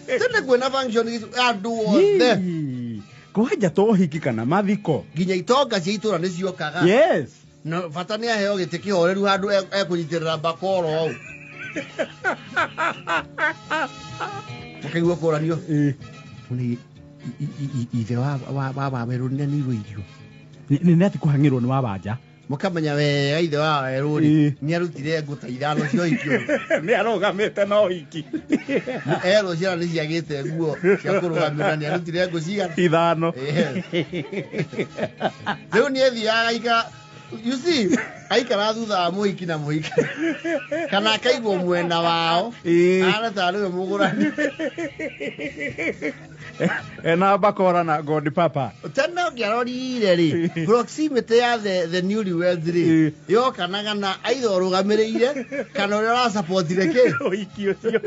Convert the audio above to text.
Tena kwena function andu othe. Kwaja to hiki kana mathiko. Ginya itonga cia itura ni ciokaga. Yes. No bata ni aheo gite kihoreru handu ekunyitirira bakoro au. Mukaigua kuranio. Ni ithe wa Meru ni irio. Ni nati kuhangirwo ni wabanja. Mukamenya wega ithe wa Meru ni arutire nguta ithano cio ikio. Ni arogamite no hiki. Ero cia ni ciagite nguo cia kurugamira ni arutire ngo ciga ithano. Riu ni ethiaga ika. You see, aikara thutha muhiki na muhiki. Kana akaigwo mwena wao. Ana taru mugurani. Na bakora na God Papa. Tena ngiarorire ri. Proximity ya the newlyweds ri. Yo kana na aitho rugamirire kana uri ra support reke. Oiki ucio.